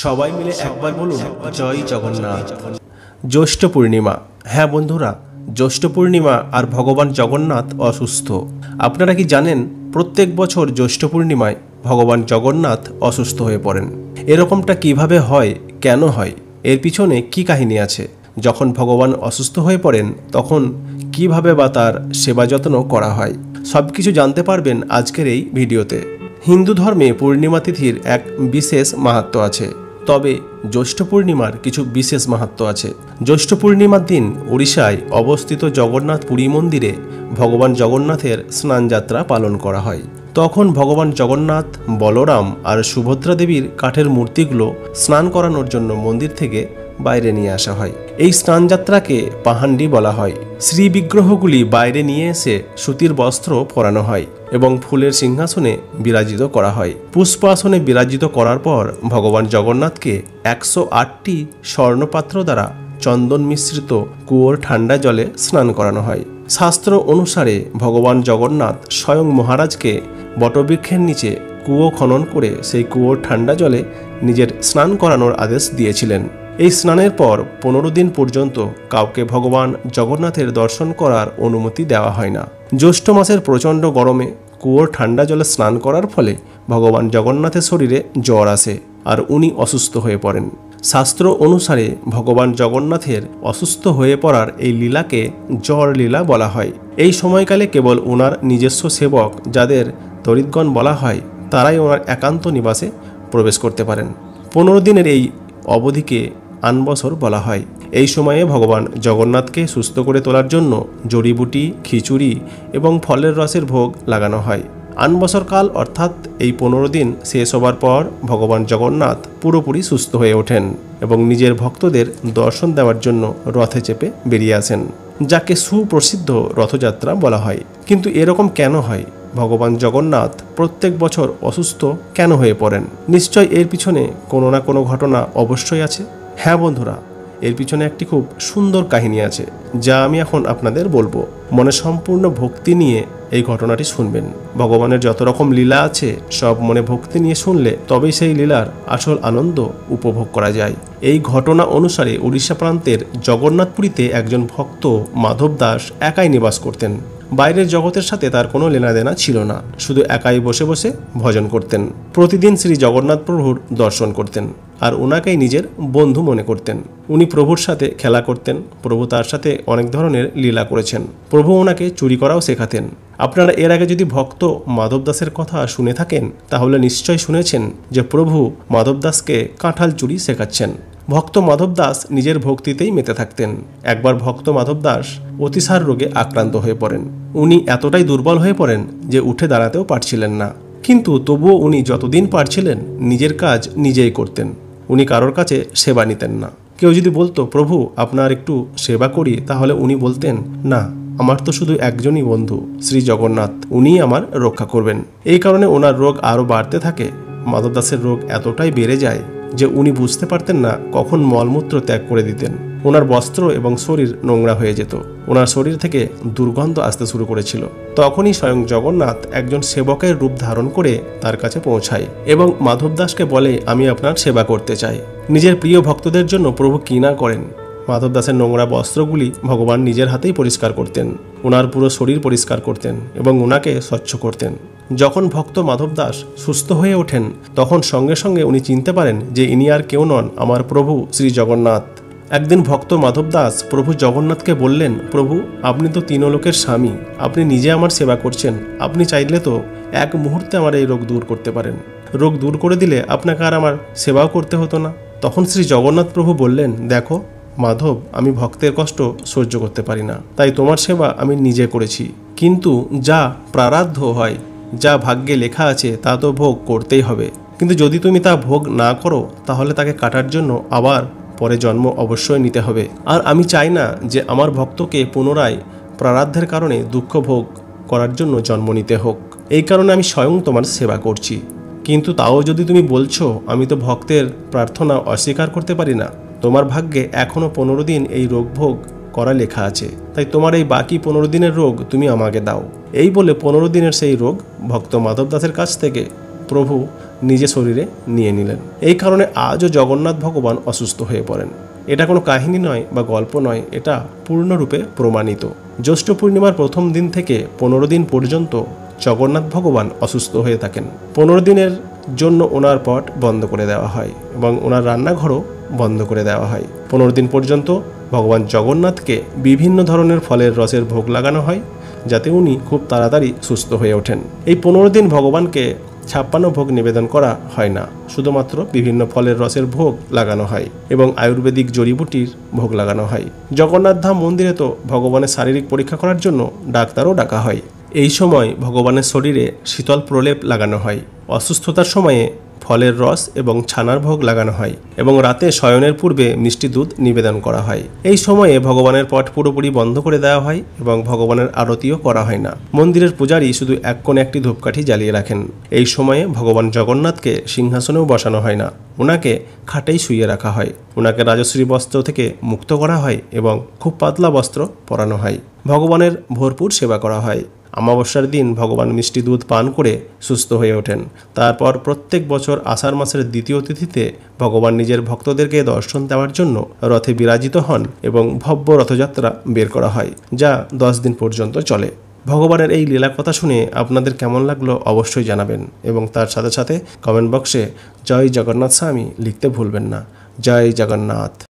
সবাই মিলে একবার বলুন জয় জগন্নাথ। জ্যৈষ্ঠ পূর্ণিমা। হ্যাঁ বন্ধুরা, জ্যৈষ্ঠ পূর্ণিমা আর ভগবান জগন্নাথ অসুস্থ। আপনারা কি জানেন প্রত্যেক বছর জ্যৈষ্ঠ পূর্ণিমায় ভগবান জগন্নাথ অসুস্থ হয়ে পড়েন? এরকমটা কিভাবে হয়, কেন হয়, এর পিছনে কি কাহিনী আছে? যখন ভগবান অসুস্থ হয়ে পড়েন তখন কিভাবে বা তার সেবা যত্ন করা হয়, সব কিছু জানতে পারবেন আজকের এই ভিডিওতে। হিন্দু ধর্মে পূর্ণিমা তিথির এক বিশেষ মাহাত্ম্য আছে, তবে জ্যৈষ্ঠ পূর্ণিমার কিছু বিশেষ মাহাত্ম্য আছে। জ্যৈষ্ঠ পূর্ণিমার দিন উড়িষ্যায় অবস্থিত জগন্নাথ পুরী মন্দিরে ভগবান জগন্নাথের স্নানযাত্রা পালন করা হয়। তখন ভগবান জগন্নাথ, বলরাম আর সুভদ্রা দেবীর কাঠের মূর্তিগুলো স্নান করানোর জন্য মন্দির থেকে বাইরে নিয়ে আসা হয়। এই স্নানযাত্রাকে পাহান্ডি বলা হয়। শ্রী বিগ্রহগুলি বাইরে নিয়ে এসে সুতির বস্ত্র পরানো হয় এবং ফুলের সিংহাসনে বিরাজিত করা হয়। পুষ্প আসনে বিরাজিত করার পর ভগবান জগন্নাথকে 108টি স্বর্ণপাত্র দ্বারা চন্দন মিশ্রিত কুয়োর ঠান্ডা জলে স্নান করানো হয়। শাস্ত্র অনুসারে ভগবান জগন্নাথ স্বয়ং মহারাজকে বটবৃক্ষের নিচে কুয়ো খনন করে সেই কুয়োর ঠান্ডা জলে নিজের স্নান করানোর আদেশ দিয়েছিলেন। এই স্নানের পর 15 দিন পর্যন্ত কাউকে ভগবান জগন্নাথের দর্শন করার অনুমতি দেওয়া হয় না। জ্যৈষ্ঠ মাসের প্রচণ্ড গরমে কুয়োর ঠান্ডা জলে স্নান করার ফলে ভগবান জগন্নাথের শরীরে জ্বর আসে আর উনি অসুস্থ হয়ে পড়েন। শাস্ত্র অনুসারে ভগবান জগন্নাথের অসুস্থ হয়ে পড়ার এই লীলাকে জ্বর লীলা বলা হয়। এই সময়কালে কেবল ওনার নিজস্ব সেবক, যাদের তরিতগণ বলা হয়, তারাই ওনার একান্ত নিবাসে প্রবেশ করতে পারেন। 15 দিনের এই অবধিকে আনবসর বলা হয়। এই সময়ে ভগবান জগন্নাথকে সুস্থ করে তোলার জন্য জড়িবুটি, খিচুড়ি এবং ফলের রসের ভোগ লাগানো হয়। আনবসরকাল অর্থাৎ এই 15 দিন শেষ হবার পর ভগবান জগন্নাথ পুরোপুরি সুস্থ হয়ে ওঠেন এবং নিজের ভক্তদের দর্শন দেওয়ার জন্য রথে চেপে বেরিয়ে আসেন, যাকে সুপ্রসিদ্ধ রথযাত্রা বলা হয়। কিন্তু এরকম কেন হয়? ভগবান জগন্নাথ প্রত্যেক বছর অসুস্থ কেন হয়ে পড়েন? নিশ্চয় এর পিছনে কোনো না কোনো ঘটনা অবশ্যই আছে। হ্যাঁ বন্ধুরা, এর পিছনে একটি খুব সুন্দর কাহিনী আছে, যা আমি এখন আপনাদের বলবো। মনে সম্পূর্ণ ভক্তি নিয়ে এই ঘটনাটি শুনবেন। ভগবানের যত রকম লীলা আছে সব মনে ভক্তি নিয়ে শুনলে তবেই সেই লীলার আসল আনন্দ উপভোগ করা যায়। এই ঘটনা অনুসারে উড়িষ্যা প্রান্তের জগন্নাথপুরীতে একজন ভক্ত মাধব দাস একাই নিবাস করতেন। বাইরের জগতের সাথে তার কোনো লেনাদেনা ছিল না, শুধু একাই বসে বসে ভজন করতেন। প্রতিদিন শ্রী জগন্নাথ প্রভুর দর্শন করতেন আর ওনাকেই নিজের বন্ধু মনে করতেন। উনি প্রভুর সাথে খেলা করতেন, প্রভু তার সাথে অনেক ধরনের লীলা করেছেন। প্রভু ওনাকে চুরি করাও শেখাতেন। আপনারা এর আগে যদি ভক্ত মাধব দাসের কথা শুনে থাকেন তাহলে নিশ্চয় শুনেছেন যে প্রভু মাধব দাসকে কাঁঠাল চুরি শেখাচ্ছেন। ভক্ত মাধব দাস নিজের ভক্তিতেই মেতে থাকতেন। একবার ভক্ত মাধব দাস অতিসার রোগে আক্রান্ত হয়ে পড়েন। উনি এতটাই দুর্বল হয়ে পড়েন যে উঠে দাঁড়াতেও পারছিলেন না, কিন্তু তবুও উনি যতদিন পারছিলেন নিজের কাজ নিজেই করতেন। উনি কারোর কাছে সেবা নিতেন না। কেউ যদি বলতো প্রভু আপনার একটু সেবা করি, তাহলে উনি বলতেন না, আমার তো শুধু একজনই বন্ধু, শ্রী জগন্নাথ, উনিই আমার রক্ষা করবেন। এই কারণে ওনার রোগ আরও বাড়তে থাকে। মাধব দাসের রোগ এতটাই বেড়ে যায় যে উনি বুঝতে পারতেন না কখন মলমূত্র ত্যাগ করে দিতেন। ওনার বস্ত্র এবং শরীর নোংরা হয়ে যেত। ওনার শরীর থেকে দুর্গন্ধ আসতে শুরু করেছিল। তখনই স্বয়ং জগন্নাথ একজন সেবকের রূপ ধারণ করে তার কাছে পৌঁছায় এবং মাধব দাসকে বলে, আমি আপনার সেবা করতে চাই। নিজের প্রিয় ভক্তদের জন্য প্রভু কি না করেন। মাধব দাসের নোংরা বস্ত্রগুলি ভগবান নিজের হাতেই পরিষ্কার করতেন, ওনার পুরো শরীর পরিষ্কার করতেন এবং ওনাকে স্বচ্ছ করতেন। যখন ভক্ত মাধব দাস সুস্থ হয়ে ওঠেন তখন সঙ্গে সঙ্গে উনি চিনতে পারেন যে ইনি আর কেউ নন, আমার প্রভু শ্রী জগন্নাথ। একদিন ভক্ত মাধব দাস প্রভু জগন্নাথকে বললেন, প্রভু আপনি তো তিনলোকের স্বামী, আপনি নিজে আমার সেবা করছেন, আপনি চাইলে তো এক মুহূর্তে আমার এই রোগ দূর করতে পারেন। রোগ দূর করে দিলে আপনাকে আর আমার সেবাও করতে হতো না। তখন শ্রী জগন্নাথ প্রভু বললেন, দেখো মাধব, আমি ভক্তের কষ্ট সহ্য করতে পারি না, তাই তোমার সেবা আমি নিজে করেছি। কিন্তু যা প্রারাধ্য হয়, যা ভাগ্যে লেখা আছে তা তো ভোগ করতেই হবে। কিন্তু যদি তুমি তা ভোগ না করো তাহলে তাকে কাটার জন্য আবার পরে জন্ম অবশ্যই নিতে হবে। আর আমি চাই না যে আমার ভক্তকে পুনরায় প্রারাধ্যের কারণে দুঃখ ভোগ করার জন্য জন্ম নিতে হোক। এই কারণে আমি স্বয়ং তোমার সেবা করছি। কিন্তু তাও যদি তুমি বলছো আমি তো ভক্তের প্রার্থনা অস্বীকার করতে পারি না, তোমার ভাগ্যে এখনও 15 দিন এই রোগ ভোগ করা লেখা আছে, তাই তোমার এই বাকি 15 দিনের রোগ তুমি আমাকে দাও। এই বলে 15 দিনের সেই রোগ ভক্ত মাধব দাসের কাছ থেকে প্রভু নিজে শরীরে নিয়ে নিলেন। এই কারণে আজও জগন্নাথ ভগবান অসুস্থ হয়ে পড়েন। এটা কোনো কাহিনী নয় বা গল্প নয়, এটা পূর্ণরূপে প্রমাণিত। জ্যৈষ্ঠ পূর্ণিমার প্রথম দিন থেকে 15 দিন পর্যন্ত জগন্নাথ ভগবান অসুস্থ হয়ে থাকেন। 15 দিনের জন্য ওনার পট বন্ধ করে দেওয়া হয় এবং ওনার রান্নাঘরও বন্ধ করে দেওয়া হয়। 15 দিন পর্যন্ত ভগবান জগন্নাথকে বিভিন্ন ধরনের ফলের রসের ভোগ লাগানো হয়, যাতে উনি খুব তাড়াতাড়ি সুস্থ হয়ে ওঠেন। এই 15 দিন ভগবানকে 56 ভোগ নিবেদন করা হয় না, শুধুমাত্র বিভিন্ন ফলের রসের ভোগ লাগানো হয় এবং আয়ুর্বেদিক জড়িবুটির ভোগ লাগানো হয়। জগন্নাথ ধাম মন্দিরে তো ভগবানের শারীরিক পরীক্ষা করার জন্য ডাক্তারও ডাকা হয়। এই সময় ভগবানের শরীরে শীতল প্রলেপ লাগানো হয়। অসুস্থতার সময়ে ফলের রস এবং ছানার ভোগ লাগানো হয় এবং রাতে শয়নের পূর্বে মিষ্টি দুধ নিবেদন করা হয়। এই সময়ে ভগবানের পট পুরোপুরি বন্ধ করে দেওয়া হয় এবং ভগবানের আরতিও করা হয় না। মন্দিরের পূজারী শুধু এক কোণে একটি ধূপকাঠি জ্বালিয়ে রাখেন। এই সময়ে ভগবান জগন্নাথকে সিংহাসনেও বসানো হয় না, ওনাকে খাটেই শুইয়ে রাখা হয়। ওনাকে রাজশ্রী বস্ত্র থেকে মুক্ত করা হয় এবং খুব পাতলা বস্ত্র পরানো হয়। ভগবানের ভরপুর সেবা করা হয়। অমাবস্যার দিন ভগবান মিষ্টি দুধ পান করে সুস্থ হয়ে ওঠেন। তারপর প্রত্যেক বছর আষাঢ় মাসের দ্বিতীয় তিথিতে ভগবান নিজের ভক্তদেরকে দর্শন দেওয়ার জন্য রথে বিরাজিত হন এবং ভব্য রথযাত্রা বের করা হয়, যা 10 দিন পর্যন্ত চলে। ভগবানের এই লীলা কথা শুনে আপনাদের কেমন লাগলো অবশ্যই জানাবেন এবং তার সাথে সাথে কমেন্ট বক্সে জয় জগন্নাথ স্বামী লিখতে ভুলবেন না। জয় জগন্নাথ।